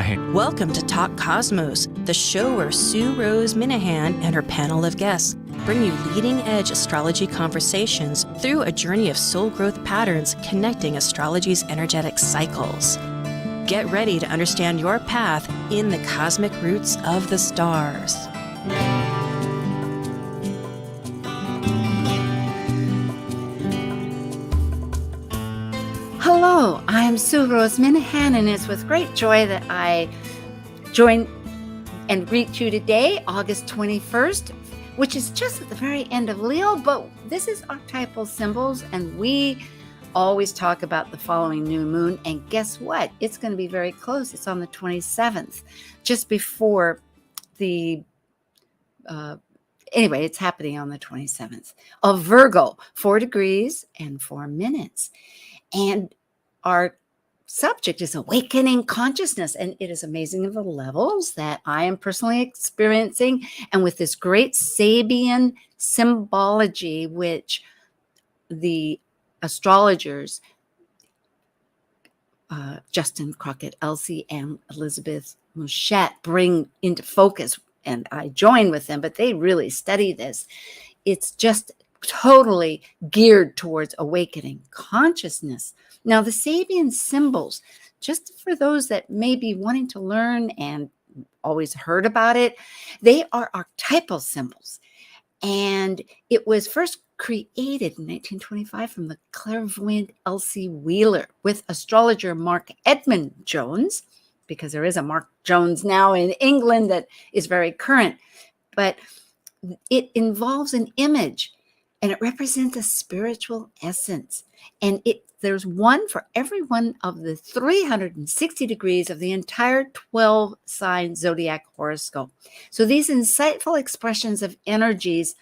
right. Welcome to Talk Cosmos, the show where Sue Minahan and her panel of guests bring you leading-edge astrology conversations through a journey of soul growth patterns connecting astrology's energetic cycles. Get ready to understand your path in the cosmic roots of the stars. Hello, I'm Sue Minahan, and it's with great joy that I join and greet you today, August 21st, which is just at the very end of Leo, but this is Archetypal Symbols, and we always talk about the following new moon, and guess what? It's going to be very close. It's on the 27th, just before the, anyway, it's happening on the 27th of Virgo, 4 degrees and 4 minutes. And our subject is awakening consciousness, and it is amazing the levels that I am personally experiencing. And with this great Sabian symbology, which the astrologers, Justin Crockett, Elsie, and Elizabeth Mouchette bring into focus, and I join with them, but they really study this. It's just totally geared towards awakening consciousness. Now, the Sabian symbols, just for those that may be wanting to learn and always heard about it, they are archetypal symbols. And it was first created in 1925 from the clairvoyant Elsie Wheeler with astrologer Mark Edmund Jones, because there is a Mark Jones now in England that is very current. But it involves an image, and it represents a spiritual essence. And there's one for every one of the 360 degrees of the entire 12-sign zodiac horoscope. So these insightful expressions of energies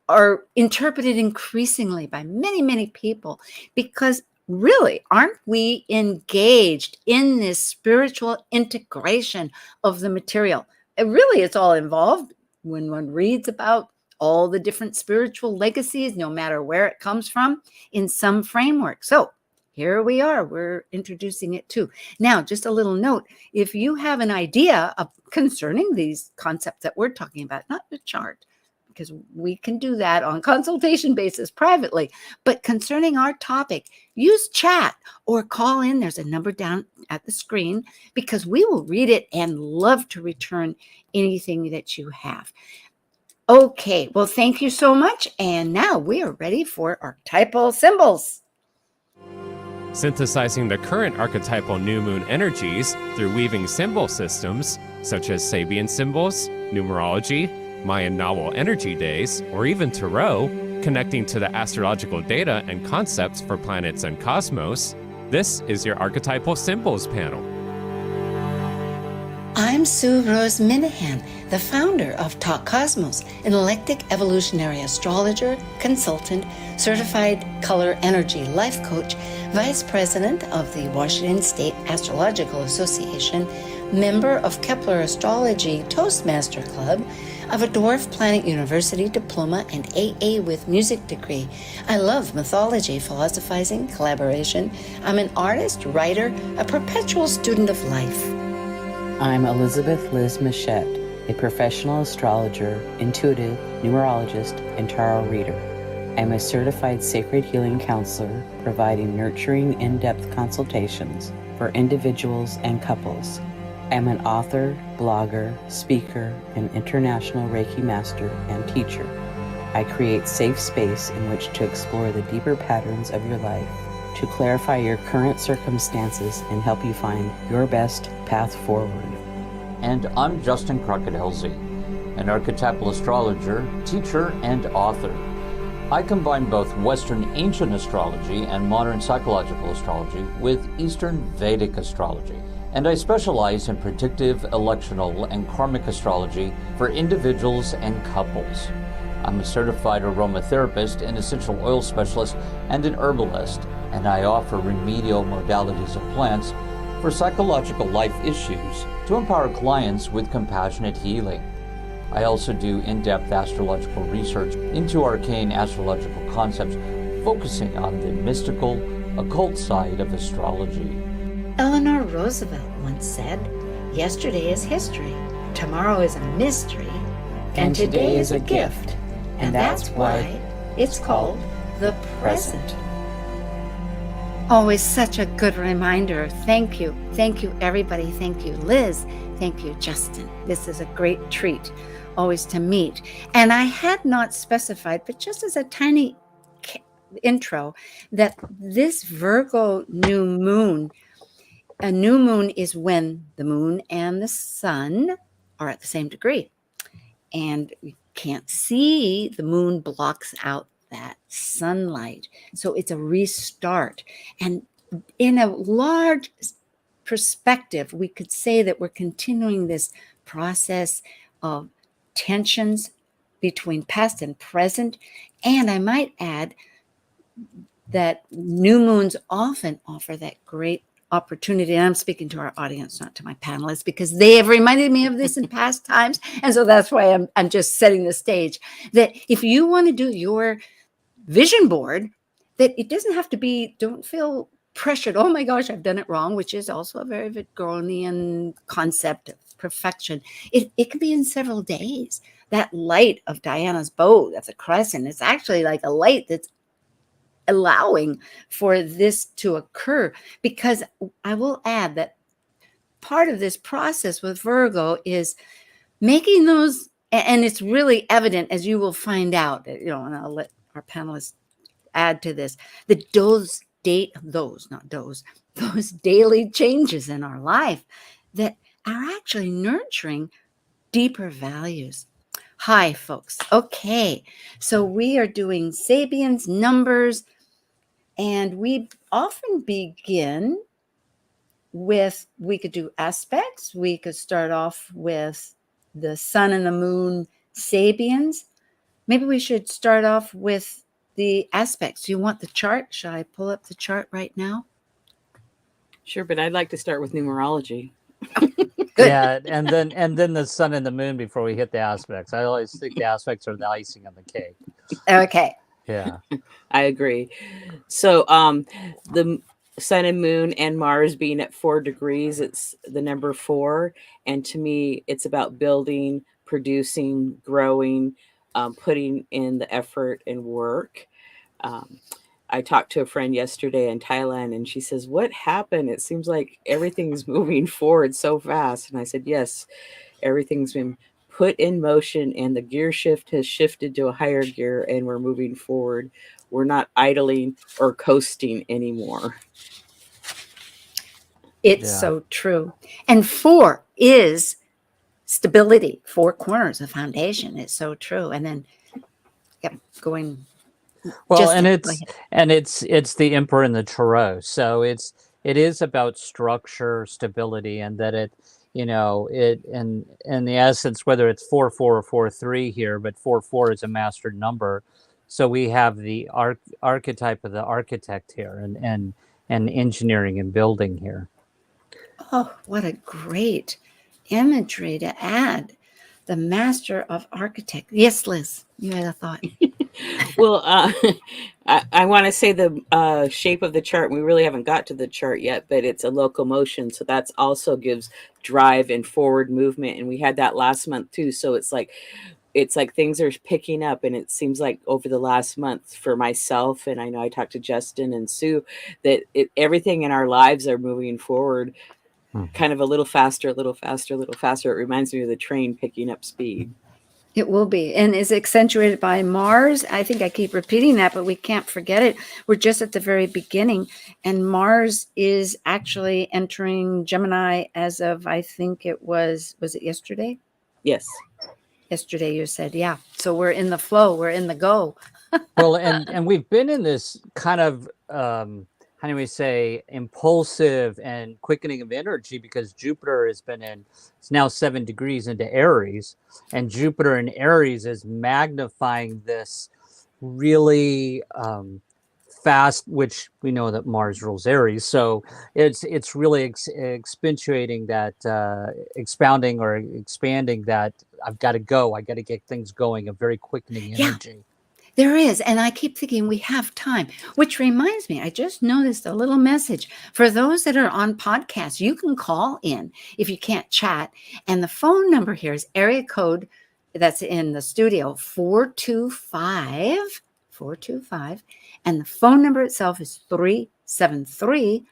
are interpreted increasingly by many, many people, because really, aren't we engaged in this spiritual integration of the material? It's all involved when one reads about all the different spiritual legacies, no matter where it comes from, in some framework. So here we are, we're introducing it too. Now, just a little note, if you have an idea concerning these concepts that we're talking about, not the chart, because we can do that on consultation basis privately, but concerning our topic, use chat or call in. There's a number down at the screen, because we will read it and love to return anything that you have. Okay, well, thank you so much. And now we are ready for archetypal symbols. Synthesizing the current archetypal new moon energies through weaving symbol systems such as Sabian Symbols, Numerology, Mayan novel energy days, or even tarot, connecting to the astrological data and concepts for planets and cosmos, this is your Archetypal Symbols panel. I'm Sue Minahan, the founder of Talk Cosmos, an eclectic evolutionary astrologer, consultant, certified color energy life coach, vice president of the Washington State Astrological Association, member of Kepler Astrology Toastmaster Club, of a Dwarf Planet University diploma and AA with music degree. I love mythology, philosophizing, collaboration. I'm an artist, writer, a perpetual student of life. I'm Elizabeth Liz Mouchette, a professional astrologer, intuitive, numerologist, and tarot reader. I'm a certified sacred healing counselor, providing nurturing, in-depth consultations for individuals and couples. I'm an author, blogger, speaker, and international Reiki master and teacher. I create safe space in which to explore the deeper patterns of your life, to clarify your current circumstances and help you find your best path forward. And I'm Justin Crockett Elsie, an archetypal astrologer, teacher, and author. I combine both Western ancient astrology and modern psychological astrology with Eastern Vedic astrology, and I specialize in predictive, electional, and karmic astrology for individuals and couples. I'm a certified aromatherapist, an essential oil specialist, and an herbalist, and I offer remedial modalities of plants for psychological life issues to empower clients with compassionate healing. I also do in-depth astrological research into arcane astrological concepts, focusing on the mystical, occult side of astrology. Eleanor Roosevelt once said, Yesterday is history. Tomorrow is a mystery. And today is a gift. And that's why it's called the present. Always such a good reminder. Thank you. Thank you, everybody. Thank you, Liz. Thank you, Justin. This is a great treat always to meet. And I had not specified, but just as a tiny intro, that this Virgo new moon, a new moon is when the moon and the sun are at the same degree. And you can't see, the moon blocks out that sunlight. So it's a restart. And in a large perspective, we could say that we're continuing this process of tensions between past and present. And I might add that new moons often offer that great opportunity. And I'm speaking to our audience, not to my panelists, because they have reminded me of this in past times. And so that's why I'm just setting the stage, that if you want to do your vision board, that it doesn't have to be, don't feel pressured. Oh my gosh, I've done it wrong, which is also a very Virgonian concept of perfection. It could be in several days. That light of Diana's bow, that's a crescent. It's actually like a light that's allowing for this to occur, because I will add that part of this process with Virgo is making those, and it's really evident, as you will find out, and I'll let our panelists add to this, that those daily changes in our life that are actually nurturing deeper values. Hi, folks. Okay, so we are doing Sabians Numbers, and we often begin with, we could do aspects. We could start off with the sun and the moon Sabians. Maybe we should start off with the aspects. Do you want the chart? Shall I pull up the chart right now? Sure, but I'd like to start with numerology. Good. Yeah, and then the sun and the moon before we hit the aspects. I always think the aspects are the icing on the cake. Okay. Yeah. I agree. So the sun and moon and Mars being at 4 degrees, it's the number 4. And to me, it's about building, producing, growing, putting in the effort and work. I talked to a friend yesterday in Thailand, and she says, what happened? It seems like everything's moving forward so fast. And I said, yes, everything's been put in motion, and the gear shift has shifted to a higher gear, and we're moving forward. We're not idling or coasting anymore. It's so true. And 4 is stability. 4 corners of foundation. It's so true. And then going. Well, it's the Emperor and the Tarot. So it is about structure, stability, and that it in the essence, whether it's 4-4 or 4-3 here, but 4-4 is a mastered number. So we have the archetype of the architect here, and engineering and building here. Oh, what a great imagery to add. The master of architect. Yes, Liz, you had a thought. Well, I want to say the shape of the chart, we really haven't got to the chart yet, but it's a locomotion. So that also gives drive and forward movement. And we had that last month too. So it's like things are picking up. And it seems like over the last month for myself, and I know I talked to Justin and Sue, that everything in our lives are moving forward kind of a little faster, a little faster, a little faster. It reminds me of the train picking up speed. It will be, and is accentuated by Mars. I think I keep repeating that, but we can't forget it. We're just at the very beginning, and Mars is actually entering Gemini as of, I think it was it yesterday? Yes. Yesterday you said, yeah. So we're in the flow, we're in the go. Well, and we've been in this kind of, how do we say, impulsive and quickening of energy, because Jupiter has been it's now 7 degrees into Aries, and Jupiter in Aries is magnifying this really fast, which we know that Mars rules Aries. So it's really exponentiating that, expounding or expanding that. I've got to go. I got to get things going. A very quickening energy. There is. And I keep thinking we have time, which reminds me, I just noticed a little message for those that are on podcasts. You can call in if you can't chat. And the phone number here is area code that's in the studio 425. And the phone number itself is 373-5527.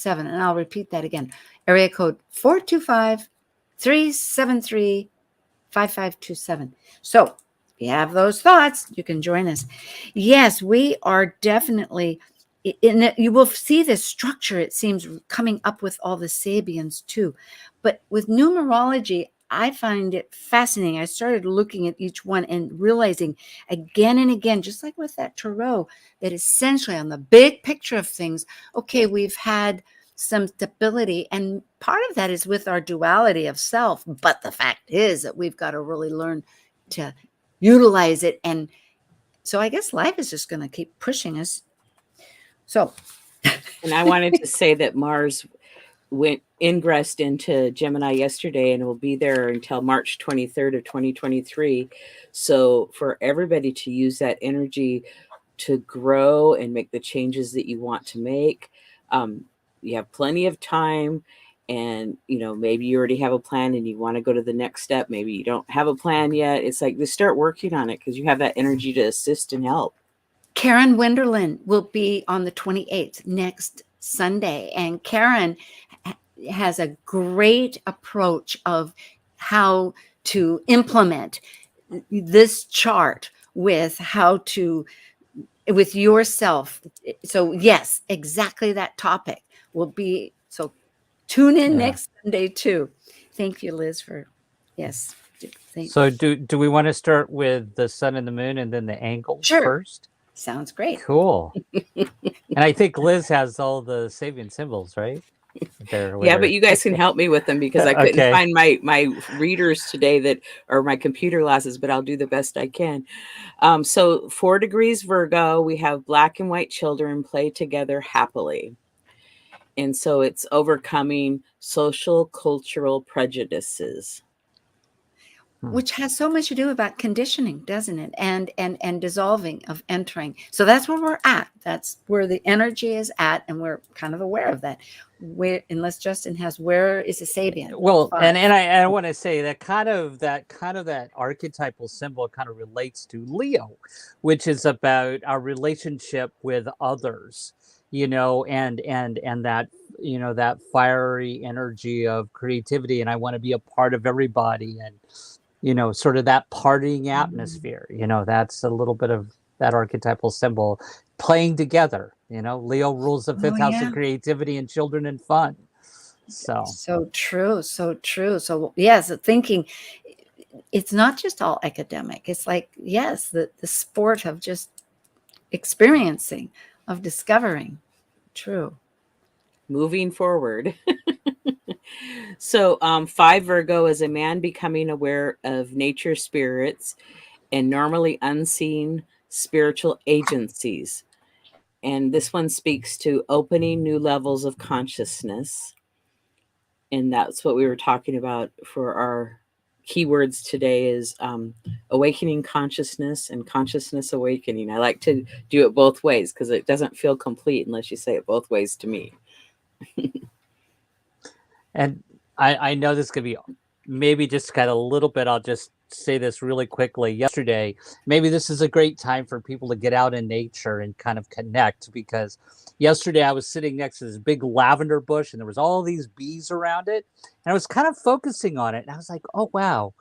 And I'll repeat that again. Area code 425-373-5527. So if you have those thoughts, you can join us. Yes, we are definitely in it. You will see this structure, it seems, coming up with all the Sabians too. But with numerology, I find it fascinating. I started looking at each one and realizing again and again, just like with that tarot, that essentially on the big picture of things, okay, we've had some stability, and part of that is with our duality of self. But the fact is that we've got to really learn to utilize it. And so I guess life is just going to keep pushing us. So, and I wanted to say that Mars went ingressed into Gemini yesterday and will be there until March 23rd of 2023. So for everybody to use that energy to grow and make the changes that you want to make, you have plenty of time. And, maybe you already have a plan and you want to go to the next step. Maybe you don't have a plan yet. It's like, just start working on it because you have that energy to assist and help. Karen Wenderlin will be on the 28th, next Sunday. And Karen has a great approach of how to implement this chart with yourself. So yes, exactly that topic will be. So tune in next Sunday too. Thank you, Liz, yes. So do we want to start with the sun and the moon and then the angles first? Sounds great. Cool. And I think Liz has all the Sabian symbols, right? Yeah, but you guys can help me with them because I couldn't find my readers today that are my computer glasses, but I'll do the best I can. So 4 degrees Virgo, we have black and white children play together happily. And so it's overcoming social, cultural prejudices. Which has so much to do about conditioning, doesn't it? And dissolving of entering. So that's where we're at. That's where the energy is at, and we're kind of aware of that. Unless Justin has, where is the Sabian? Well, and I want to say that that archetypal symbol kind of relates to Leo, which is about our relationship with others, and that that fiery energy of creativity, and I want to be a part of everybody, and sort of that partying atmosphere. That's a little bit of that archetypal symbol playing together. Leo rules the fifth house of creativity and children and fun. So true. So yes, thinking it's not just all academic. It's like, yes, the sport of just experiencing, of discovering. True. Moving forward. So 5 Virgo is a man becoming aware of nature spirits and normally unseen spiritual agencies. And this one speaks to opening new levels of consciousness. And that's what we were talking about for our keywords today is awakening consciousness and consciousness awakening. I like to do it both ways because it doesn't feel complete unless you say it both ways to me. And I know this could be maybe just kind of a little bit. I'll just say this really quickly. Yesterday, maybe this is a great time for people to get out in nature and kind of connect, because yesterday I was sitting next to this big lavender bush and there was all these bees around it. And I was kind of focusing on it. And I was like, oh, wow.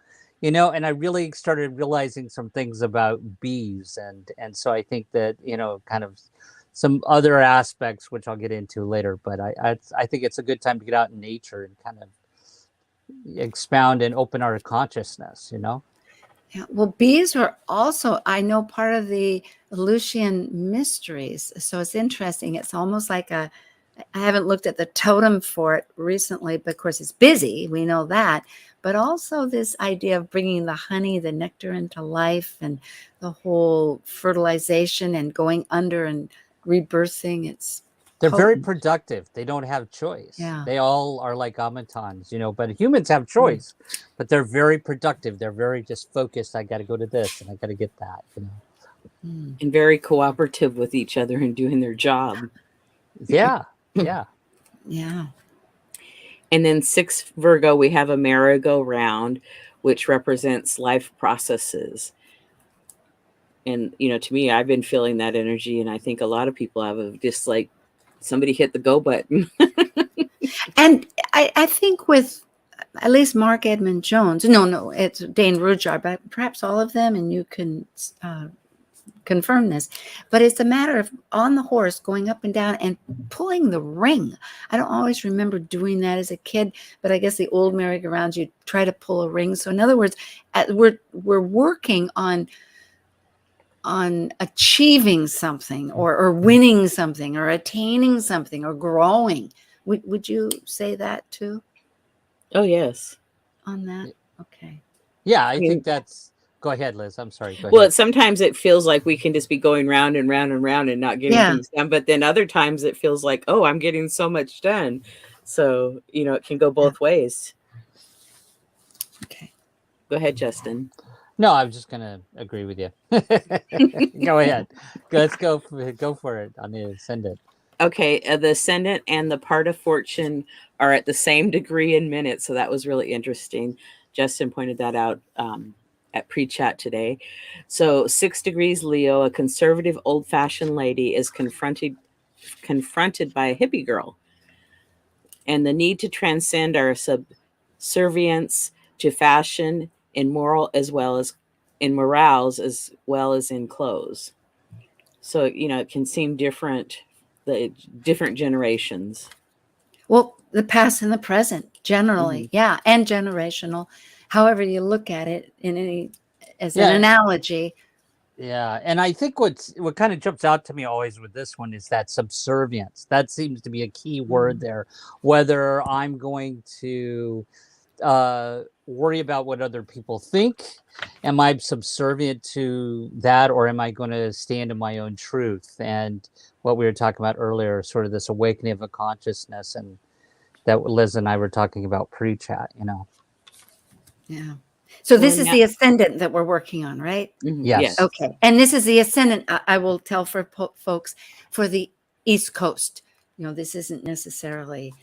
And I really started realizing some things about bees. And so I think that, kind of some other aspects, which I'll get into later, but I think it's a good time to get out in nature and kind of expound and open our consciousness, Yeah, well, bees are also, I know, part of the Aleutian mysteries. So it's interesting. It's almost like I haven't looked at the totem for it recently, but of course it's busy. We know that. But also this idea of bringing the honey, the nectar into life, and the whole fertilization and going under and rebirthing. It's They're very potent. productive. They don't have choice. Yeah. They all are like automatons, but humans have choice, but they're very productive. They're very just focused. I got to go to this and I got to get that. And very cooperative with each other and doing their job. Yeah. Yeah. Yeah. And then 6 Virgo, we have a merry-go-round, which represents life processes. And, to me, I've been feeling that energy. And I think a lot of people have just like somebody hit the go button. And I think with at least Mark Edmund Jones, no, it's Dane Rujar, but perhaps all of them, and you can confirm this, but it's a matter of on the horse going up and down and pulling the ring. I don't always remember doing that as a kid, but I guess the old merry-go-rounds, you try to pull a ring. So in other words, we're working on achieving something or winning something or attaining something or growing. Would you say that too? Oh, yes. On that? Okay. Yeah, I think that's... Go ahead, Liz. I'm sorry. Go Well, ahead. sometimes it feels like we can just be going round and round and round and not getting things done. But then other times it feels like, oh, I'm getting so much done. So, it can go both ways. Okay. Go ahead, Justin. No, I'm just going to agree with you. Go ahead. Let's go for it on the ascendant. Okay. The ascendant and the part of fortune are at the same degree in minutes. So that was really interesting. Justin pointed that out at pre-chat today. So 6 degrees Leo, a conservative old-fashioned lady, is confronted by a hippie girl. And the need to transcend our subservience to fashion in moral as well as in morals as well as in clothes. So, it can seem different, the different generations. Well, the past and the present, generally, and generational. However you look at it as an analogy. Yeah, and I think what kind of jumps out to me always with this one is that subservience. That seems to be a key word there. Whether I'm going to worry about what other people think, am I subservient to that, or am I going to stand in my own truth? And what we were talking about earlier, sort of this awakening of a consciousness, and that Liz and I were talking about pre-chat, Yeah. So this is the ascendant that we're working on, right? Yes. Okay. And this is the ascendant, I will tell for folks, for the East Coast. This isn't necessarily,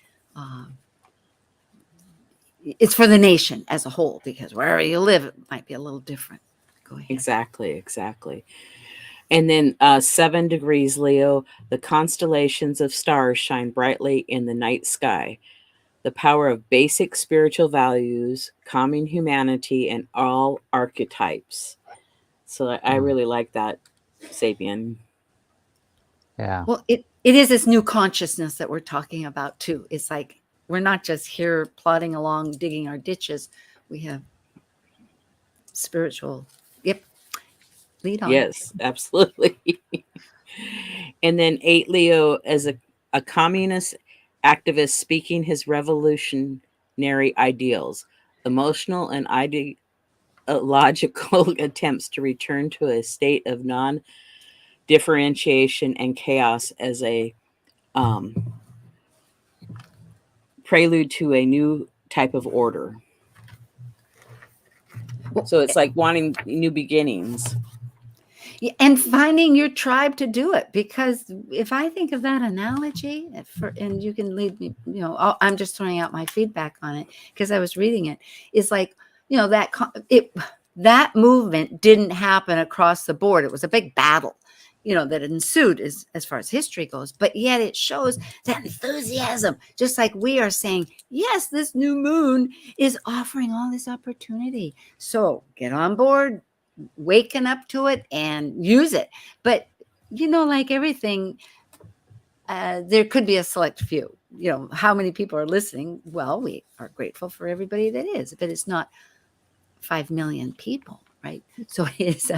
it's for the nation as a whole, because wherever you live, it might be a little different. Go ahead. Exactly. And then 7 degrees Leo, the constellations of stars shine brightly in the night sky. The power of basic spiritual values, calming humanity, and all archetypes. So I really like that, Sabian. Yeah. Well, it is this new consciousness that we're talking about too. It's like we're not just here plodding along, digging our ditches. We have spiritual. Yep. Lead on. Yes, absolutely. And then 8 Leo as a communist activist speaking his revolutionary ideals, emotional and ideological attempts to return to a state of non-differentiation and chaos as a prelude to a new type of order. So it's like wanting new beginnings. And finding your tribe to do it, because if I think of that analogy, and you can lead me, I'm just throwing out my feedback on it because I was reading it. It's like, that movement didn't happen across the board. It was a big battle, that ensued as far as history goes. But yet it shows that enthusiasm, just like we are saying, yes, this new moon is offering all this opportunity. So get on board. Waking up to it and use it. But like everything, there could be a select few. How many people are listening? Well, we are grateful for everybody that is, but it's not 5 million people, right? So it is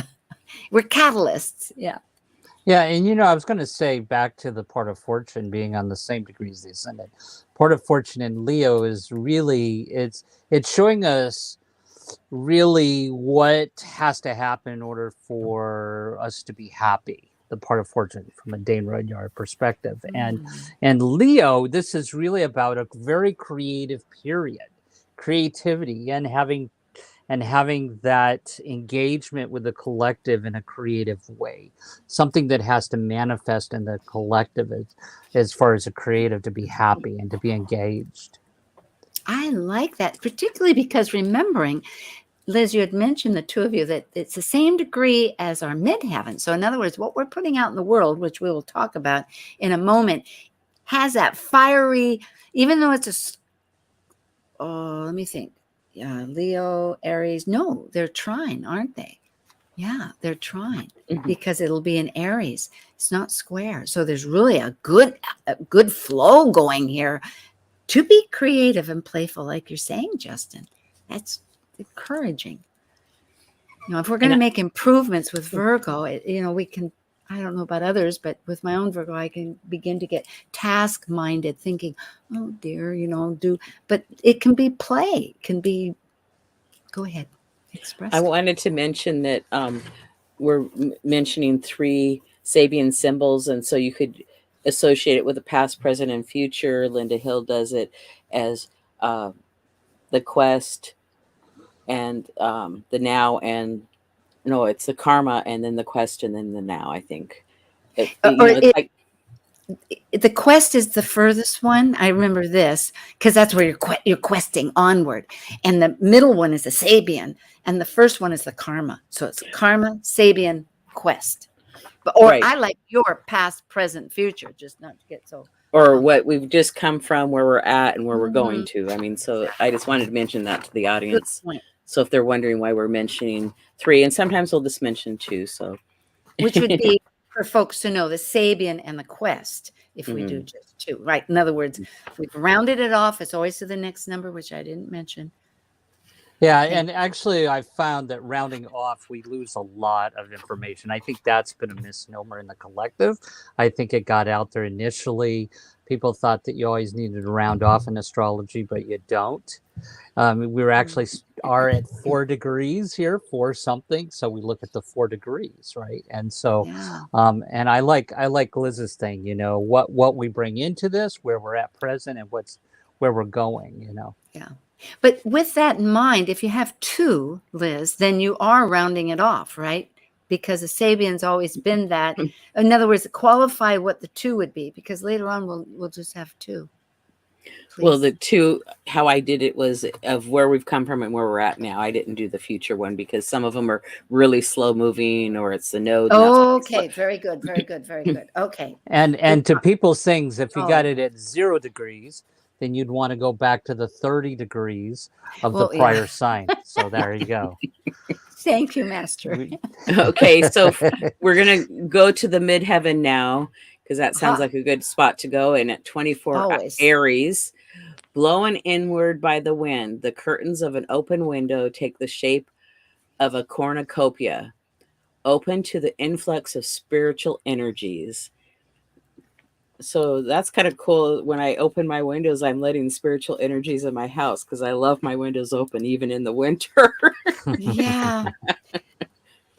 we're catalysts. Yeah. And I was going to say, back to the part of fortune being on the same degree as the ascendant, part of fortune in Leo is really it's showing us really what has to happen in order for us to be happy. the part of fortune from a Dane Rudyard perspective. And Leo, this is really about a very creative period, creativity, and having that engagement with the collective in a creative way, something that has to manifest in the collective as far as a creative to be happy and to be engaged. I like that, particularly because remembering, Liz, you had mentioned, the two of you, that it's the same degree as our midheaven. So in other words, what we're putting out in the world, which we will talk about in a moment, has that fiery, even though it's let me think. Yeah, Leo, Aries. No, they're trine, aren't they? Yeah, they're trine because it'll be in Aries. It's not square. So there's really a good flow going here to be creative and playful, like you're saying, Justin. That's encouraging. If we're going to make improvements with Virgo, we can, I don't know about others, but with my own Virgo, I can begin to get task-minded, thinking, oh dear, but it can be play. It can be, go ahead, express. I wanted to mention that we're mentioning 3 Sabian symbols, and so you could associate it with the past, present, and future. Linda Hill does it as the quest and the now, and no, it's the karma, and then the quest, and then the now, I think. The quest is the furthest one. I remember this because that's where you're questing onward. And the middle one is the Sabian, and the first one is the karma. So it's karma, Sabian, quest. Right. I like your past, present, future, just not to get so. Or what we've just come from, where we're at, and where we're going to. I mean, so I just wanted to mention that to the audience. Good point. So if they're wondering why we're mentioning 3, and sometimes we'll just mention 2. So, which would be for folks to know the Sabian and the quest. If we do just 2, right? In other words, we've rounded it off. It's always to the next number, which I didn't mention. Yeah, and actually I found that rounding off, we lose a lot of information. I think that's been a misnomer in the collective. I think it got out there initially. People thought that you always needed to round off in astrology, but you don't. We're actually are at 4 degrees here, 4 something. So we look at the 4 degrees, right? And so, and I like Liz's thing, what we bring into this, where we're at present, and where we're going, Yeah. But with that in mind, if you have 2, Liz, then you are rounding it off, right? Because the Sabian's always been that. In other words, qualify what the 2 would be, because later on we'll just have 2. Please. Well, the 2, how I did it was of where we've come from and where we're at now. I didn't do the future one because some of them are really slow moving, or it's the node. Okay, very good, very good, very good. Okay. And to people's things, if you got it at 0 degrees, then you'd want to go back to the 30 degrees of the prior sign. So there you go. Thank you, Master. Okay, so we're going to go to the midheaven now, because that sounds like a good spot to go. And at 24 Aries, blowing inward by the wind, the curtains of an open window take the shape of a cornucopia, open to the influx of spiritual energies. So that's kind of cool. When I open my windows, I'm letting spiritual energies in my house, because I love my windows open even in the winter. Yeah.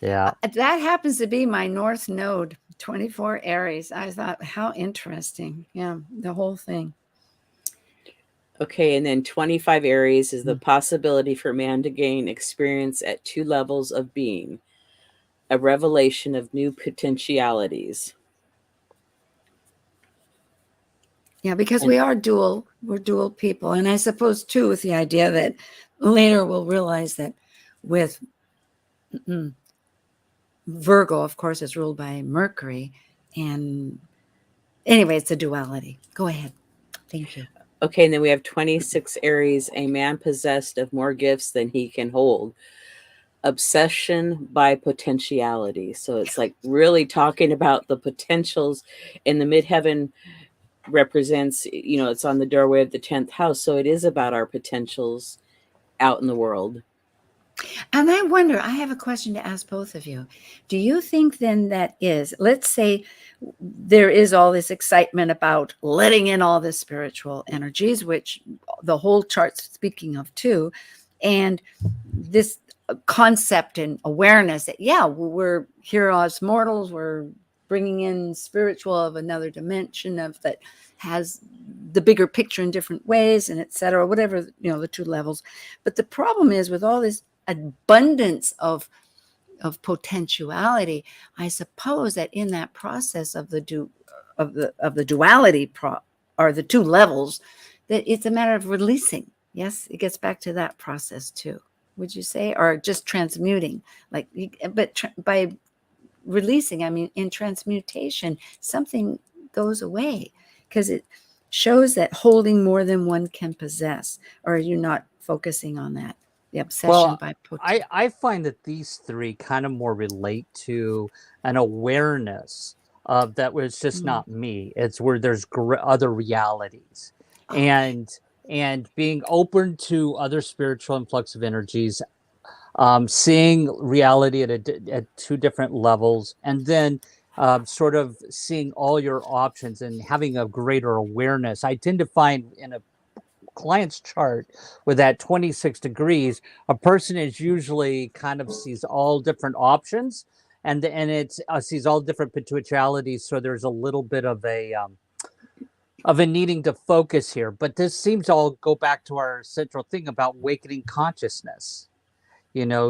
Yeah. That happens to be my North Node, 24 Aries. I thought, how interesting. Yeah, the whole thing. Okay, and then 25 Aries is the possibility for man to gain experience at 2 levels of being, a revelation of new potentialities. Yeah, because we're dual people. And I suppose, too, with the idea that later we'll realize that with Virgo, of course, is ruled by Mercury. And anyway, it's a duality. Go ahead. Thank you. Okay, and then we have 26 Aries, a man possessed of more gifts than he can hold. Obsession by potentiality. So it's like really talking about the potentials. In the midheaven represents, it's on the doorway of the 10th house. So it is about our potentials out in the world. And I wonder, I have a question to ask both of you. Do you think then that is, let's say there is all this excitement about letting in all the spiritual energies, which the whole chart's speaking of too, and this concept and awareness that, we're here as mortals, we're bringing in spiritual of another dimension of that has the bigger picture in different ways, and et cetera, whatever, the two levels. But the problem is with all this abundance of potentiality, I suppose that in that process of the duality or the two levels, that it's a matter of releasing. Yes, it gets back to that process too. Would you say, or just transmuting? By releasing, I mean, in transmutation, something goes away because it shows that holding more than one can possess. Or are you not focusing on that? The obsession by potential. I find that these three kind of more relate to an awareness of that was just not me. It's where there's other realities, and being open to other spiritual influx of energies, seeing reality at two different levels, and then sort of seeing all your options and having a greater awareness. I tend to find in a client's chart with that 26 degrees, a person is usually kind of sees all different options, and it's sees all different potentialities. So there's a little bit of a needing to focus here. But this seems to all go back to our central thing about awakening consciousness.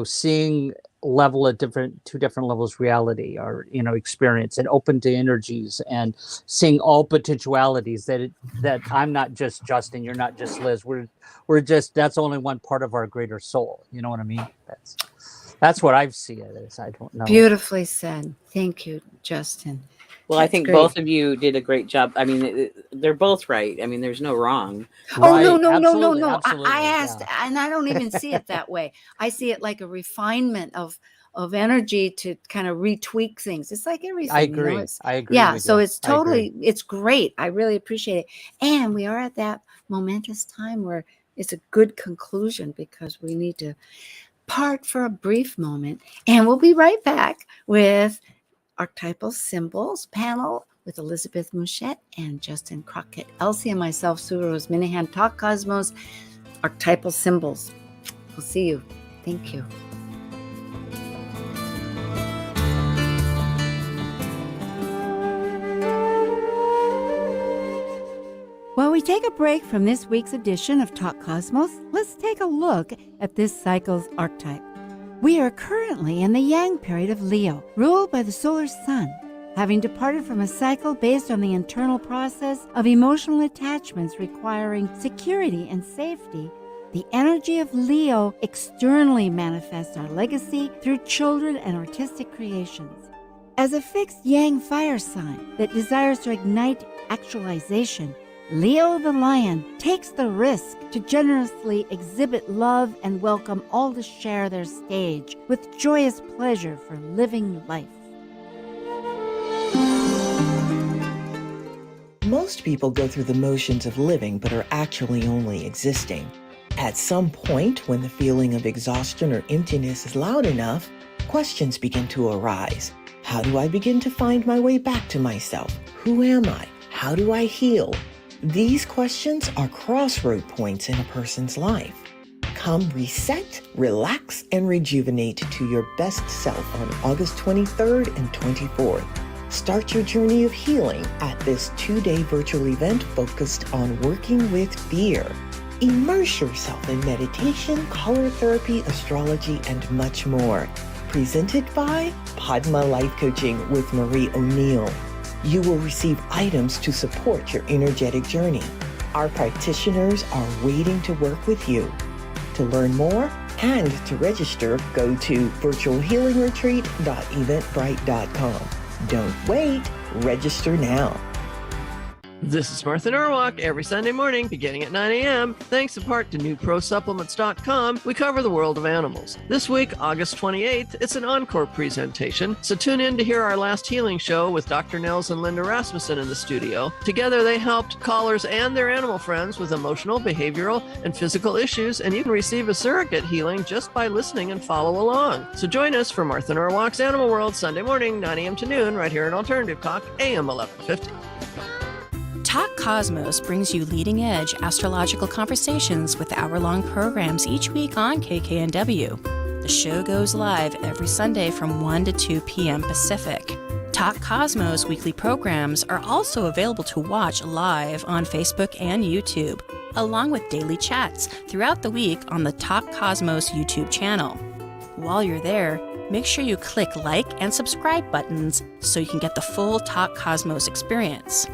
Seeing two different levels of reality or experience, and open to energies, and seeing all potentialities that I'm not just Justin, you're not just Liz, we're just, that's only one part of our greater soul. You know what I mean? That's what I've seen it as. I don't know. Beautifully said. Thank you, Justin. Well, That's I think great. both of you did a great job. I mean, they're both right. I mean, there's no wrong. Oh, no. Absolutely, I asked, yeah. and I don't even see it that way. I see it like a refinement of energy to kind of retweak things. It's like everything. I agree. I agree. Yeah, with so you. it's totally, it's great. I really appreciate it. And we are at that momentous time where it's a good conclusion, because we need to part for a brief moment. And we'll be right back with Archetypal Symbols panel with Elizabeth Mouchette and Justin Crockett, Elsie, and myself, Sue Minahan, Talk Cosmos, Archetypal Symbols. We'll see you. Thank you. While we take a break from this week's edition of Talk Cosmos, let's take a look at this cycle's archetype. We are currently in the Yang period of Leo, ruled by the solar sun. Having departed from a cycle based on the internal process of emotional attachments requiring security and safety, the energy of Leo externally manifests our legacy through children and artistic creations. As a fixed Yang fire sign that desires to ignite actualization, Leo the lion takes the risk to generously exhibit love and welcome all to share their stage with joyous pleasure for living life. Most people go through the motions of living but are actually only existing. At some point, when the feeling of exhaustion or emptiness is loud enough, questions begin to arise. How do I begin to find my way back to myself? Who am I? How do I heal? These questions are crossroad points in a person's life. Come reset, relax, and rejuvenate to your best self on August 23rd and 24th. Start your journey of healing at this 2-day virtual event focused on working with fear. Immerse yourself in meditation, color therapy, astrology, and much more. Presented by Padma Life Coaching with Marie O'Neill. You will receive items to support your energetic journey. Our practitioners are waiting to work with you. To learn more and to register, go to virtualhealingretreat.eventbrite.com. Don't wait, register now. This is Martha Norwalk every Sunday morning beginning at 9 a.m. Thanks in part to NewProSupplements.com, we cover the world of animals. This week, August 28th, it's an encore presentation, so tune in to hear our last healing show with Dr. Nels and Linda Rasmussen in the studio. Together, they helped callers and their animal friends with emotional, behavioral, and physical issues, and you can receive a surrogate healing just by listening and follow along. So join us for Martha Norwalk's Animal World Sunday morning, 9 a.m. to noon, right here at Alternative Talk, AM 1150. Talk Cosmos brings you leading-edge astrological conversations with hour-long programs each week on KKNW. The show goes live every Sunday from 1 to 2 p.m. Pacific. Talk Cosmos weekly programs are also available to watch live on Facebook and YouTube, along with daily chats throughout the week on the Talk Cosmos YouTube channel. While you're there, make sure you click like and subscribe buttons so you can get the full Talk Cosmos experience.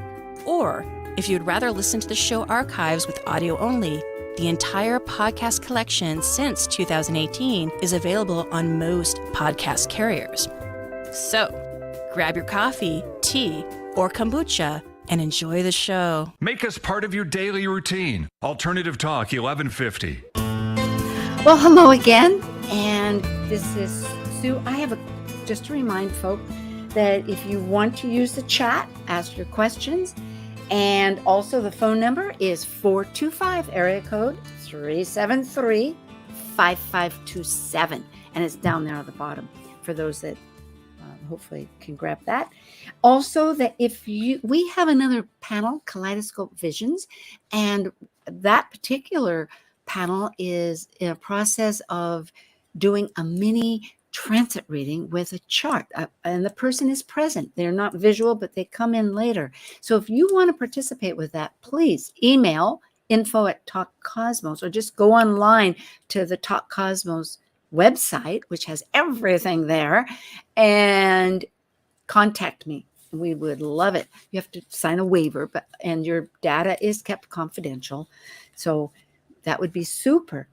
Or, if you'd rather listen to the show archives with audio only, the entire podcast collection since 2018 is available on most podcast carriers. So, grab your coffee, tea, or kombucha and enjoy the show. Make us part of your daily routine. Alternative Talk 1150. Well, hello again. And this is Sue. I have just to remind folk that if you want to use the chat, ask your questions. And also the phone number is 425 area code 373-5527. And it's down there at the bottom for those that hopefully can grab that. Also, that we have another panel, Kaleidoscope Visions, and that particular panel is in a process of doing a mini transit reading with a chart, and the person is present. They're not visual, but they come in later. So if you want to participate with that, please email info@Talk Cosmos, or just go online to the Talk Cosmos website, which has everything there, and contact me. We would love it. You have to sign a waiver, and your data is kept confidential. So that would be super.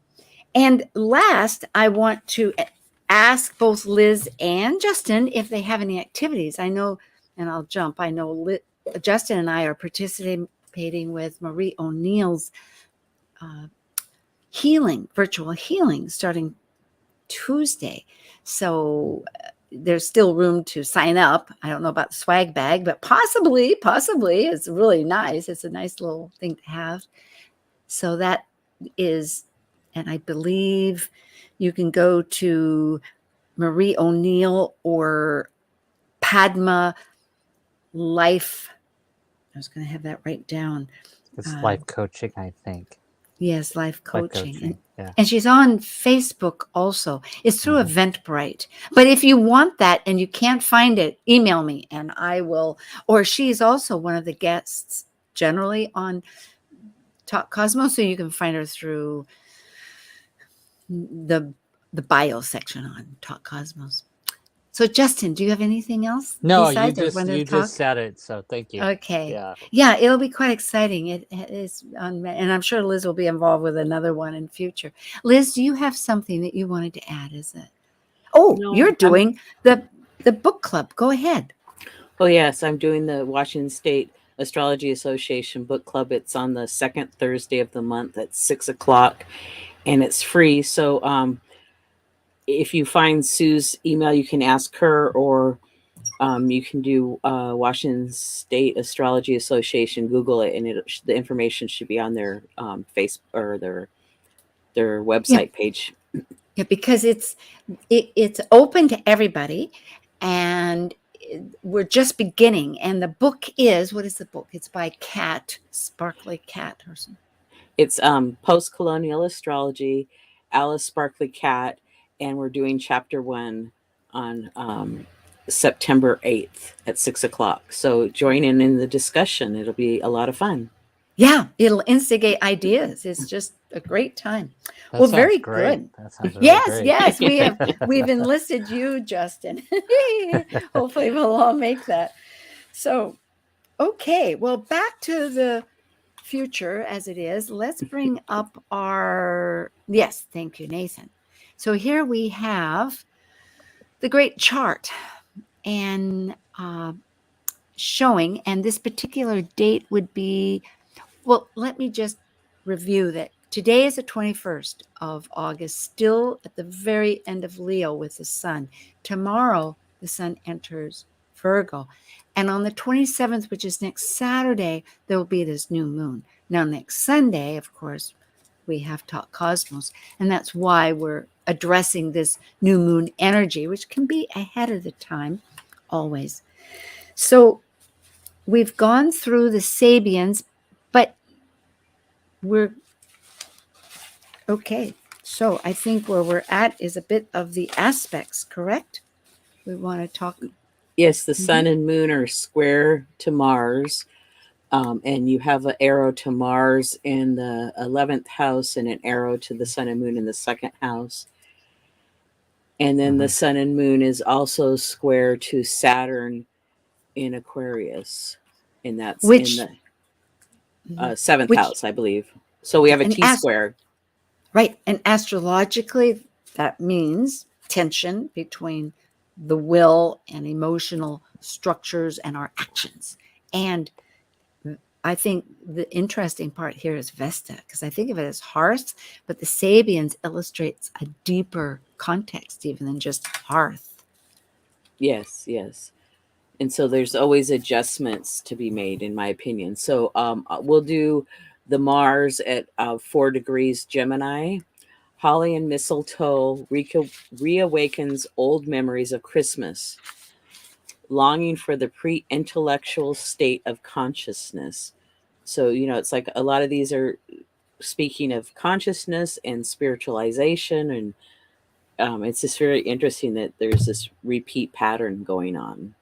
And last, I want to ask both Liz and Justin if they have any activities. I know, and I'll jump, I know Justin and I are participating with Marie O'Neill's virtual healing, starting Tuesday. So there's still room to sign up. I don't know about the swag bag, but possibly it's really nice. It's a nice little thing to have. So that is, and I believe you can go to Marie O'Neill or Padma Life. I was going to have that right down. It's life coaching, I think. Yes, life coaching. Yeah. And she's on Facebook also. It's through Eventbrite. But if you want that and you can't find it, email me and I will. Or she's also one of the guests generally on Talk Cosmos, so you can find her through the bio section on Talk Cosmos. So Justin, do you have anything else? No, you just said it, so thank you. Okay. Yeah, it'll be quite exciting. It is, and I'm sure Liz will be involved with another one in future. Liz, do you have something that you wanted to add? No, you're doing the book club. Go ahead. Oh yes, I'm doing the Washington State Astrology Association book club. It's on the second Thursday of the month at 6:00, and it's free. So if you find Sue's email, you can ask her, or you can do Washington State Astrology Association, Google it, and the information should be on their face or their website page. Yeah, because it's open to everybody, and we're just beginning. And the book is, what is the book? It's by Sparkly Cat or something. It's Post-Colonial Astrology, Alice Sparkly Cat, and we're doing chapter 1 on September 8th at 6:00. So join in the discussion. It'll be a lot of fun. Yeah, it'll instigate ideas. It's just a great time. That very great. good. That sounds really Yes, great. we've enlisted you, Justin. Hopefully we'll all make that. So, okay, well, back to the future as it is. Let's bring up yes, thank you, Nathan. So here we have the great chart and showing, and this particular date would be, well, let me just review that. Today is the 21st of August, still at the very end of Leo with the sun. Tomorrow, the sun enters Virgo. And on the 27th, which is next Saturday, there will be this new moon. Now, next Sunday, of course, we have Talk Cosmos, and that's why we're addressing this new moon energy, which can be ahead of the time, always. So we've gone through the Sabians, but we're okay. So I think where we're at is a bit of the aspects, correct? We want to talk. Yes, the sun and moon are square to Mars. And you have an arrow to Mars in the 11th house and an arrow to the sun and moon in the second house. And then the sun and moon is also square to Saturn in Aquarius. And that's Which in the seventh which house, I believe. So we have a and T-square. right, and astrologically that means tension between the will and emotional structures and our actions. And I think the interesting part here is Vesta, because I think of it as hearth, but the Sabians illustrates a deeper context even than just hearth. Yes, yes. And so there's always adjustments to be made, in my opinion. So we'll do the Mars at 4 degrees Gemini. Holly and mistletoe reawakens old memories of Christmas, longing for the pre-intellectual state of consciousness. So, it's like a lot of these are speaking of consciousness and spiritualization. And it's just very interesting that there's this repeat pattern going on.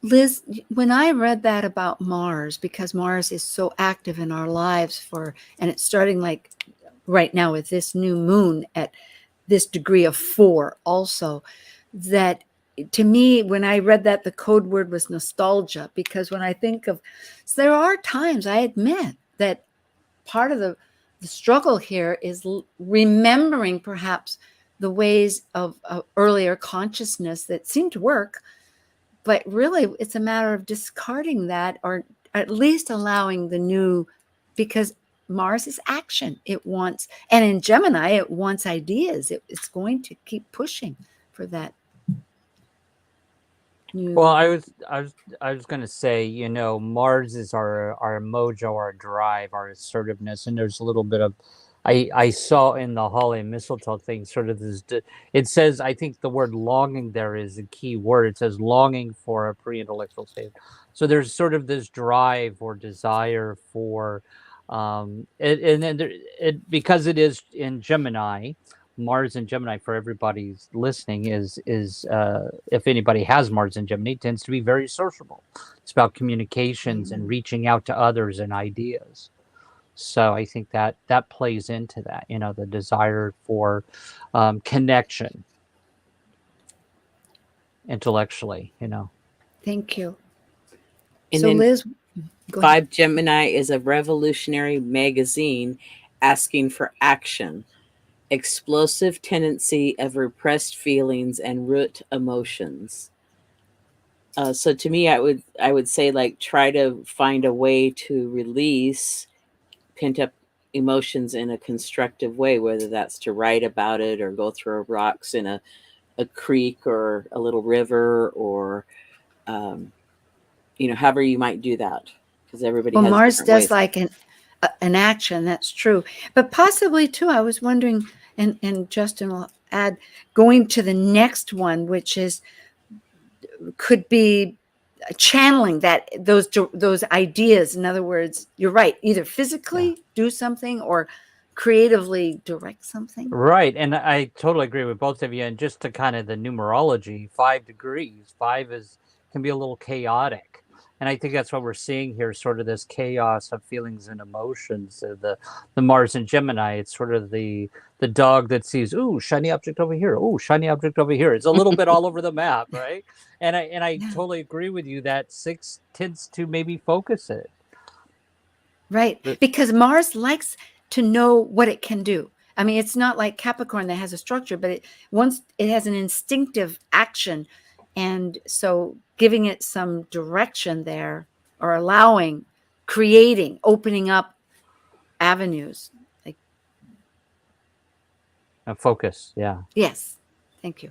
Liz, when I read that about Mars, because Mars is so active in our lives and it's starting like right now with this new moon at this degree of 4 also, that to me, when I read that, the code word was nostalgia, because when I think of, so there are times I admit that part of the struggle here is remembering perhaps the ways of earlier consciousness that seem to work, but really it's a matter of discarding that, or at least allowing the new, because Mars is action. It wants, and in Gemini, it wants ideas. It's going to keep pushing for that new. Well, I was going to say, Mars is our mojo, our drive, our assertiveness, and there's a little bit of, I saw in the holly and mistletoe thing sort of this. It says, I think the word longing there is a key word. It says longing for a pre-intellectual state. So there's sort of this drive or desire for, and then because it is in Gemini. Mars and Gemini, for everybody's listening, is if anybody has Mars and Gemini, tends to be very sociable. It's about communications and reaching out to others and ideas. So I think that plays into that, the desire for connection intellectually, Thank you. And so then Liz, go 5 ahead. Gemini is a revolutionary magazine asking for action. Explosive tendency of repressed feelings and root emotions. So to me, I would say, like, try to find a way to release pent up emotions in a constructive way, whether that's to write about it or go through rocks in a creek or a little river, or however you might do that, because everybody Well, has Mars different does ways. like an action. That's true, but possibly too, I was wondering, and Justin will add, going to the next one, which could be channeling those ideas. In other words, you're right, either physically do something or creatively direct something. Right. And I totally agree with both of you. And just to kind of the numerology, 5 degrees, 5 can be a little chaotic. And I think that's what we're seeing here, sort of this chaos of feelings and emotions. The Mars and Gemini, it's sort of the dog that sees, ooh, shiny object over here. Ooh, shiny object over here. It's a little bit all over the map, right? And I totally agree with you that 6 tends to maybe focus it. Right. Because Mars likes to know what it can do. I mean, it's not like Capricorn that has a structure, but once it has an instinctive action. And so giving it some direction there, or creating, opening up avenues. Like, Focus. Yeah. yes. Thank you.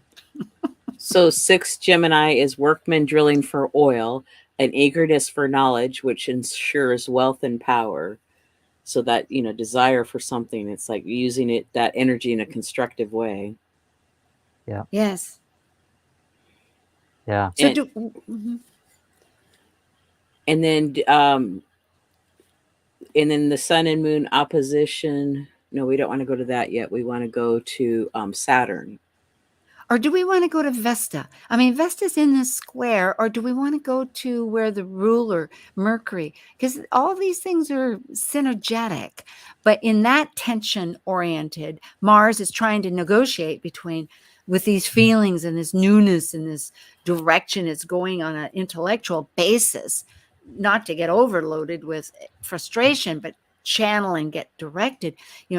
So 6 Gemini is workmen drilling for oil, an eagerness for knowledge, which ensures wealth and power. So that, desire for something, it's like using that energy in a constructive way. Yeah. Yes. Yeah. So and then the sun and moon opposition. No, we don't want to go to that yet. We want to go to Saturn. Or do we want to go to Vesta? I mean, Vesta's in this square, or do we want to go to where the ruler, Mercury? Because all these things are synergetic. But in that tension-oriented, Mars is trying to negotiate with these feelings and this newness and this direction it's going on an intellectual basis, not to get overloaded with frustration, but channel and get directed.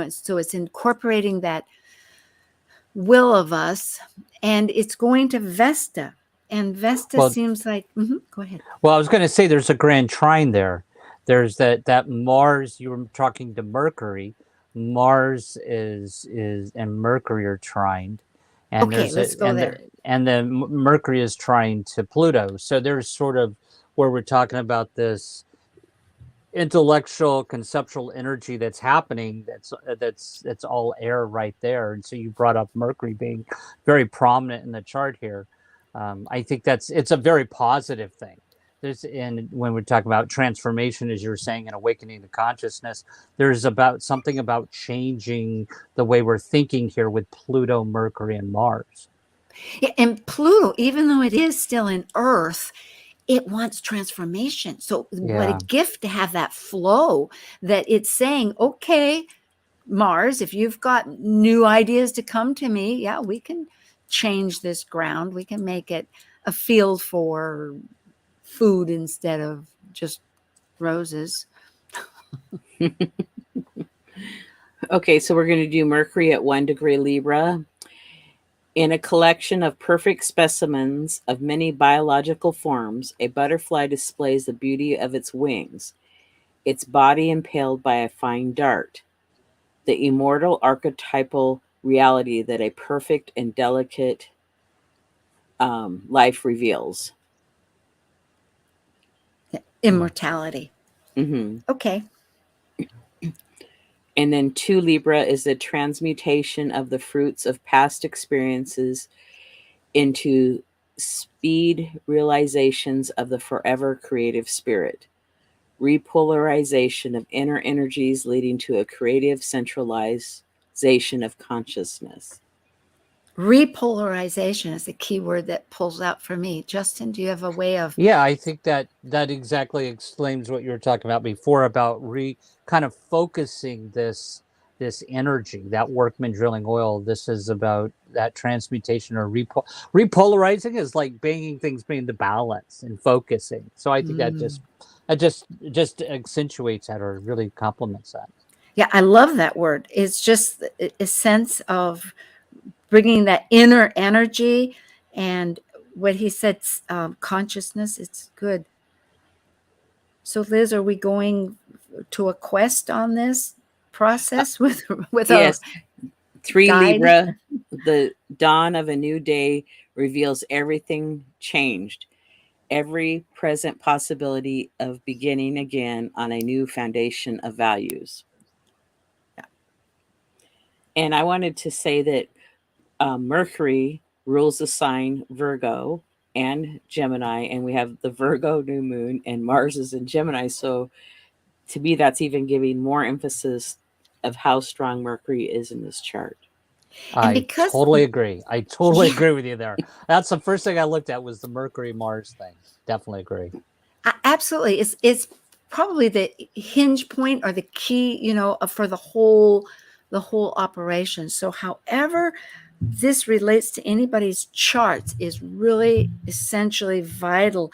So it's incorporating that will of us, and it's going to Vesta, and Vesta Well, seems like go ahead. Well, I was going to say there's a grand trine there. There's that Mars. You were talking to Mercury. Mars is and Mercury are trined, and Okay, let's go there. And then Mercury is trying to Pluto. So there's sort of where we're talking about this intellectual conceptual energy that's happening. That's all air right there. And so you brought up Mercury being very prominent in the chart here. I think it's a very positive thing. And when we're talking about transformation, as you were saying, and awakening the consciousness, there's something about changing the way we're thinking here with Pluto, Mercury, and Mars. Yeah, and Pluto, even though it is still in Earth, it wants transformation. So what a gift to have that flow, that it's saying, okay, Mars, if you've got new ideas to come to me, yeah, we can change this ground. We can make it a field for food instead of just roses. Okay, so we're going to do Mercury at 1 degree Libra. In a collection of perfect specimens of many biological forms, a butterfly displays the beauty of its wings, its body impaled by a fine dart, the immortal archetypal reality that a perfect and delicate life reveals. Immortality. Mm-hmm. Okay. And then 2 Libra is the transmutation of the fruits of past experiences into speed realizations of the forever creative spirit. Repolarization of inner energies leading to a creative centralization of consciousness. Repolarization is the key word that pulls out for me. Justin, do you have a way of... Yeah, I think that exactly explains what you were talking about before about kind of focusing this energy, that workman drilling oil. This is about that transmutation or repolarizing is like bringing things into balance and focusing. So I think that just accentuates that or really complements that. Yeah, I love that word. It's just a sense of bringing that inner energy, and what he said, consciousness. It's good. So, Liz, are we going to a quest on this process with yes. 3 guide? Libra, the dawn of a new day reveals everything changed, every present possibility of beginning again on a new foundation of values. Yeah. And I wanted to say that Mercury rules the sign Virgo and Gemini, and we have the Virgo new moon, and Mars is in Gemini. So to me, that's even giving more emphasis of how strong Mercury is in this chart. I totally agree. I totally agree with you there. That's the first thing I looked at was the Mercury Mars thing. Definitely agree. Absolutely. It's probably the hinge point or the key, for the whole operation. So however this relates to anybody's charts is really essentially vital.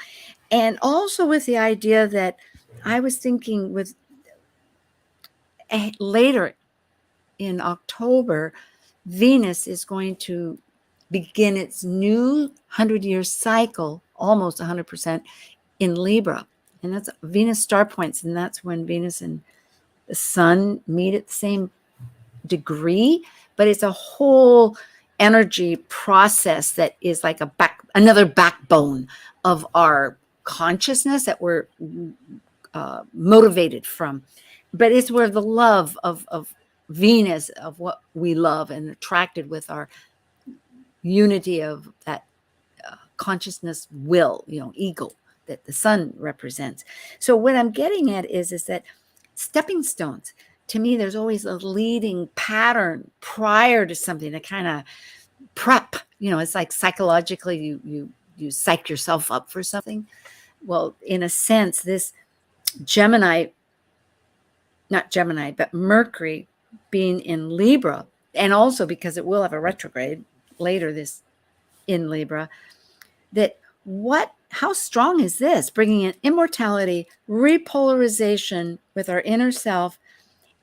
And also with the idea that I was thinking with later in October, Venus is going to begin its new 100-year cycle, almost 100% in Libra. And that's Venus star points. And that's when Venus and the sun meet at the same degree. But it's a whole energy process that is like another backbone of our consciousness that we're motivated from. But it's where the love of Venus, of what we love and attracted with our unity of that consciousness will, ego that the sun represents. So what I'm getting at is that stepping stones, to me, there's always a leading pattern prior to something to kind of prep it's like psychologically you psych yourself up for something. Well, in a sense, this but Mercury being in Libra, and also because it will have a retrograde later this in Libra, how strong is this? Bringing in immortality, repolarization with our inner self,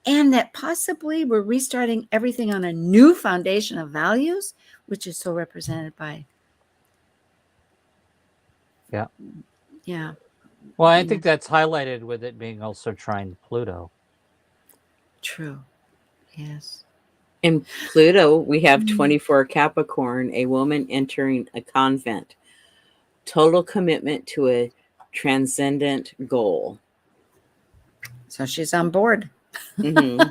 and that possibly we're restarting everything on a new foundation of values, which is so represented by. Yeah. Yeah. Well, I think that's highlighted with it being also trine Pluto. True. Yes. In Pluto, we have 24 Capricorn, a woman entering a convent. Total commitment to a transcendent goal. So she's on board. Mm-hmm.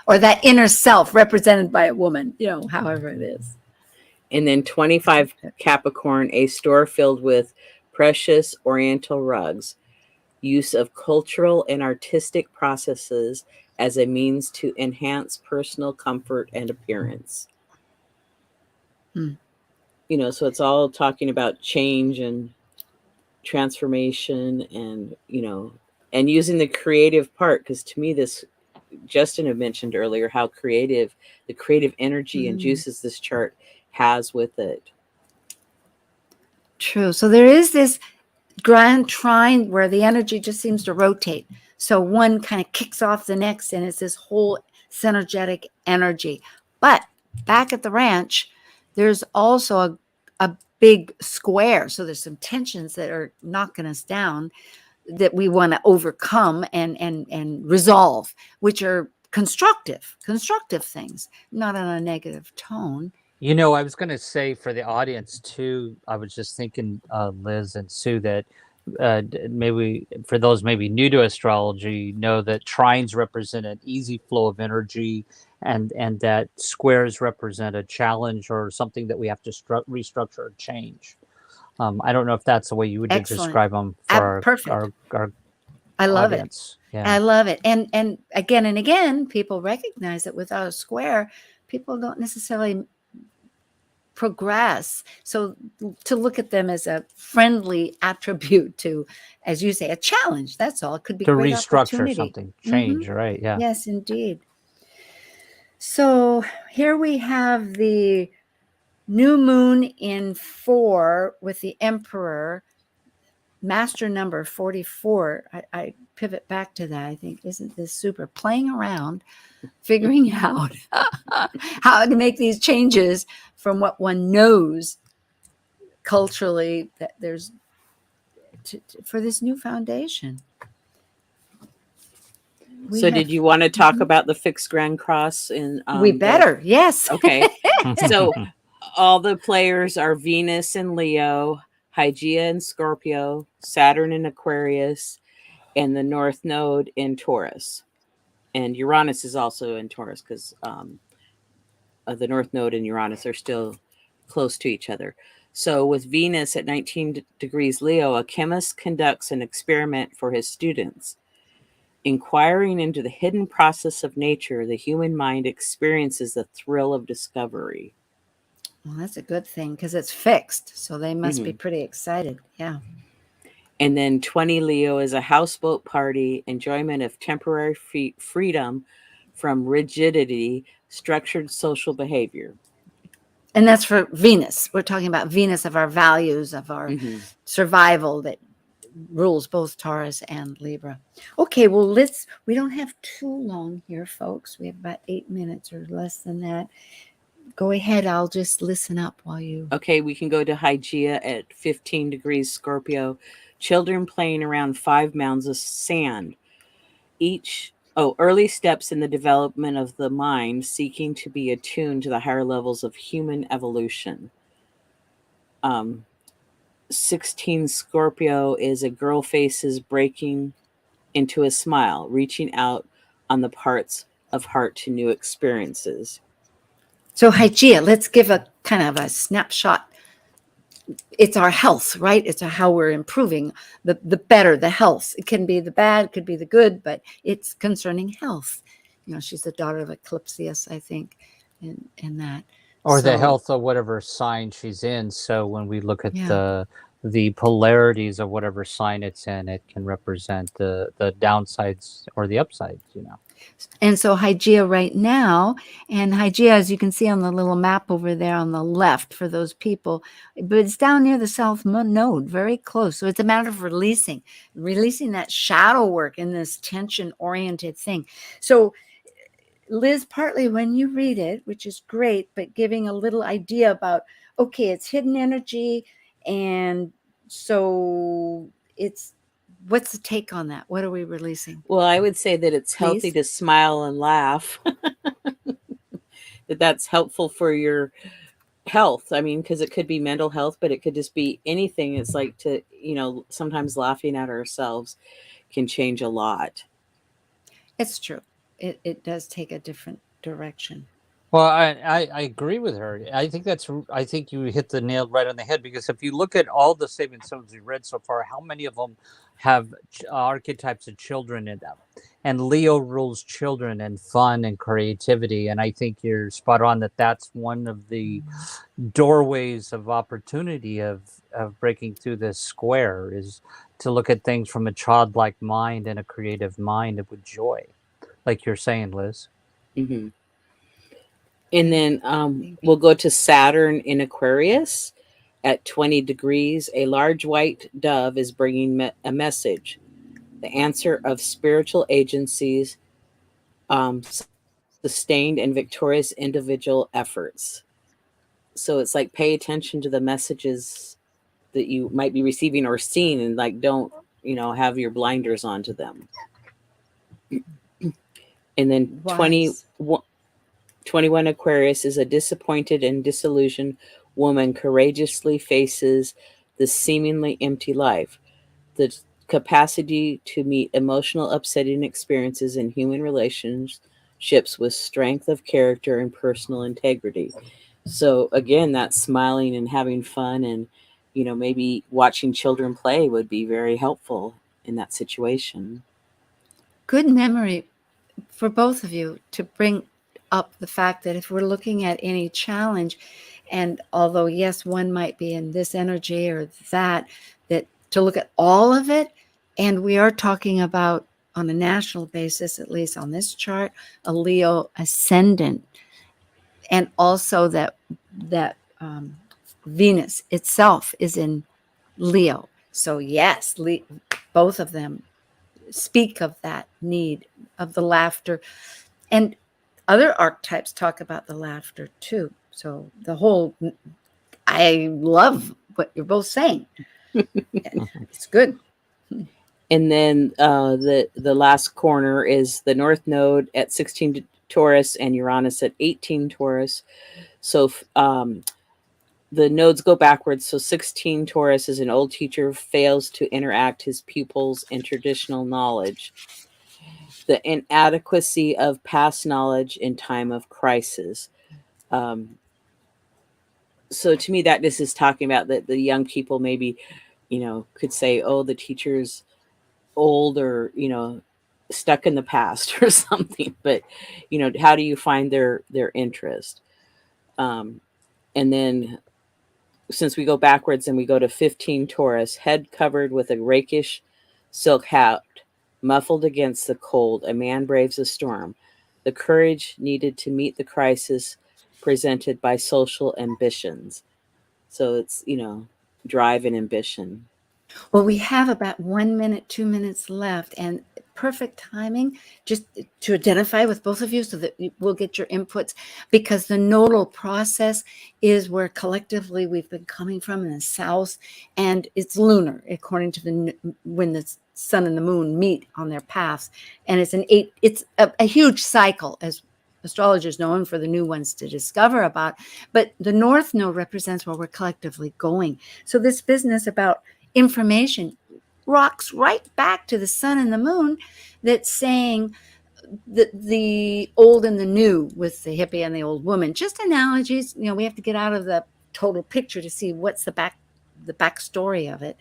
Or that inner self represented by a woman, however it is. And then 25 Capricorn, a store filled with precious Oriental rugs. Use of cultural and artistic processes as a means to enhance personal comfort and appearance. So it's all talking about change and transformation and, and using the creative part. Because to me, this, Justin had mentioned earlier how the creative energy and juices this chart has with it. True. So there is this grand trine where the energy just seems to rotate. So one kind of kicks off the next, and it's this whole synergetic energy. But back at the ranch, there's also a big square. So there's some tensions that are knocking us down that we want to overcome and resolve, which are constructive things, not on a negative tone. I was going to say for the audience too, I was just thinking, Liz and Sue, that maybe for those maybe new to astrology, know that trines represent an easy flow of energy, and that squares represent a challenge or something that we have to restructure or change. I don't know if that's the way you would describe them for our I love audience. It. Yeah. I love it. And again and again, people recognize that without a square, people don't necessarily progress. So to look at them as a friendly attribute to, as you say, a challenge, that's all. It could be to restructure something, change, right? Yeah. Yes, indeed. So here we have the new moon in 4 with the Emperor, master number 44. I pivot back to that. I think, isn't this super? Playing around, figuring out how to make these changes from what one knows culturally that there's for this new foundation. Did you want to talk about the fixed grand cross? We better, yes. Okay. So all the players are Venus in Leo, Hygeia in Scorpio, Saturn in Aquarius, and the North Node in Taurus. And Uranus is also in Taurus because the North Node and Uranus are still close to each other. So with Venus at 19 degrees Leo, a chemist conducts an experiment for his students. Inquiring into the hidden process of nature, the human mind experiences the thrill of discovery. Well, that's a good thing because it's fixed. So they must be pretty excited. Yeah. And then 20 Leo is a houseboat party, enjoyment of temporary freedom from rigidity, structured social behavior. And that's for Venus. We're talking about Venus, of our values, of our survival that rules both Taurus and Libra. Okay, well, we don't have too long here, folks. We have about 8 minutes or less than that. Go ahead. I'll just listen up while you. Okay, we can go to Hygeia at 15 degrees Scorpio. Children playing around 5 mounds of sand. Early steps in the development of the mind, seeking to be attuned to the higher levels of human evolution. 16 Scorpio is a girl faces breaking into a smile, reaching out on the parts of heart to new experiences. So Hygeia, let's give a kind of a snapshot. It's our health, right? It's how we're improving the better, the health. It can be the bad, it could be the good, but it's concerning health. She's the daughter of Eclipsius, I think, and that. Or the So, health of whatever sign she's in. So when we look at yeah. the polarities of whatever sign it's in, it can represent the downsides or the upsides, you know. And so Hygeia right now, and Hygeia, as you can see on the little map over there on the left for those people, but it's down near the south node, very close. So it's a matter of releasing that shadow work in this tension-oriented thing. So Liz, partly when you read it, which is great, but giving a little idea about, okay, it's hidden energy. And so what's the take on that? What are we releasing? Well, I would say that it's healthy Please? to smile and laugh. That's helpful for your health. I mean, because it could be mental health, but it could just be anything. It's like to, sometimes laughing at ourselves can change a lot. It's true. It does take a different direction. Well, I agree with her. I think you hit the nail right on the head, because if you look at all the Sabian symbols you read so far, how many of them have archetypes of children in them? And Leo rules children and fun and creativity. And I think you're spot on that that's one of the doorways of opportunity of breaking through this square, is to look at things from a childlike mind and a creative mind with joy, like you're saying, Liz. Mm-hmm. And then we'll go to Saturn in Aquarius at 20 degrees. A large white dove is bringing a message, the answer of spiritual agencies, sustained and victorious individual efforts. So it's like, pay attention to the messages that you might be receiving or seeing, and like, don't, have your blinders onto them. And then 21 Aquarius is a disappointed and disillusioned woman courageously faces the seemingly empty life. The capacity to meet emotional upsetting experiences in human relationships with strength of character and personal integrity. So again, that's smiling and having fun, and maybe watching children play would be very helpful in that situation. Good memory for both of you to bring up the fact that if we're looking at any challenge, and although yes, one might be in this energy or that to look at all of it. And we are talking about, on a national basis, at least on this chart, a Leo ascendant, and also that Venus itself is in Leo. So yes, both of them speak of that need of the laughter. And other archetypes talk about the laughter too. So I love what you're both saying. It's good. And then the last corner is the North Node at 16 Taurus and Uranus at 18 Taurus. So the nodes go backwards. So 16 Taurus is an old teacher who fails to interact his pupils in traditional knowledge. The inadequacy of past knowledge in time of crisis. So to me, that this is talking about that the young people maybe, could say, oh, the teacher's old, or, stuck in the past or something. But, how do you find their interest? And then since we go backwards and we go to 15 Taurus, head covered with a rakish silk hat, muffled against the cold, a man braves a storm. The courage needed to meet the crisis presented by social ambitions. So it's, drive and ambition. Well, we have about 1 minute, 2 minutes left, and perfect timing just to identify with both of you so that we'll get your inputs, because the nodal process is where collectively we've been coming from in the south, and it's lunar according to when the sun and the moon meet on their paths, and it's a huge cycle, as astrologers known for the new ones to discover about. But the North Node represents where we're collectively going. So this business about information rocks right back to the sun and the moon, that's saying that the old and the new, with the hippie and the old woman, just analogies. We have to get out of the total picture to see what's the backstory of it.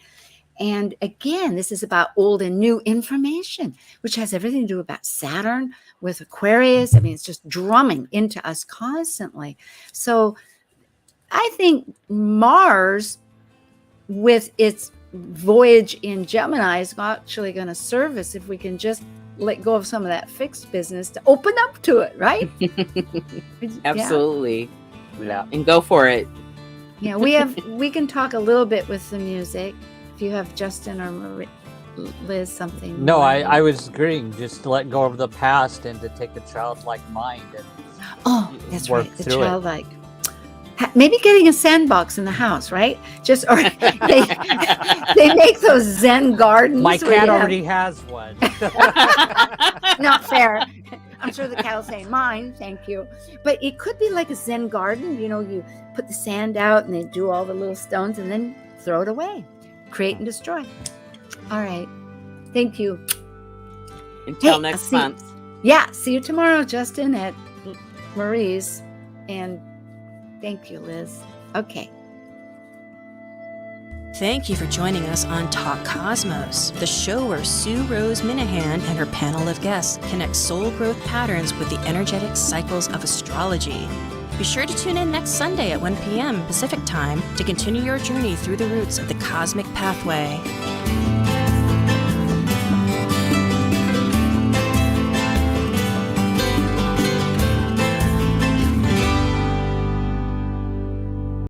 And again, this is about old and new information, which has everything to do about Saturn with Aquarius. I mean, it's just drumming into us constantly. So I think Mars, with its voyage in Gemini, is actually going to serve us if we can just let go of some of that fixed business to open up to it, right? Absolutely. Yeah. And go for it. Yeah, we can talk a little bit with the music. If you have Justin or Liz something. No, I was agreeing just to let go of the past and to take a childlike mind and that's work right. The through it. childlike. Maybe getting a sandbox in the house, right? Just or they make those Zen gardens. My where cat you have- already has one. Not fair. I'm sure the cow's saying, mine, thank you. But it could be like a Zen garden. You know, you put the sand out and they do all the little stones and then throw it away. Create and destroy. All right. Thank you. Until Hey, next I'll month. Yeah. See you tomorrow, Justin, at Marie's. And thank you, Liz. Okay. Thank you for joining us on Talk Cosmos, the show where Sue Minahan and her panel of guests connect soul growth patterns with the energetic cycles of astrology. Be sure to tune in next Sunday at 1 p.m. Pacific Time to continue your journey through the roots of the cosmic pathway.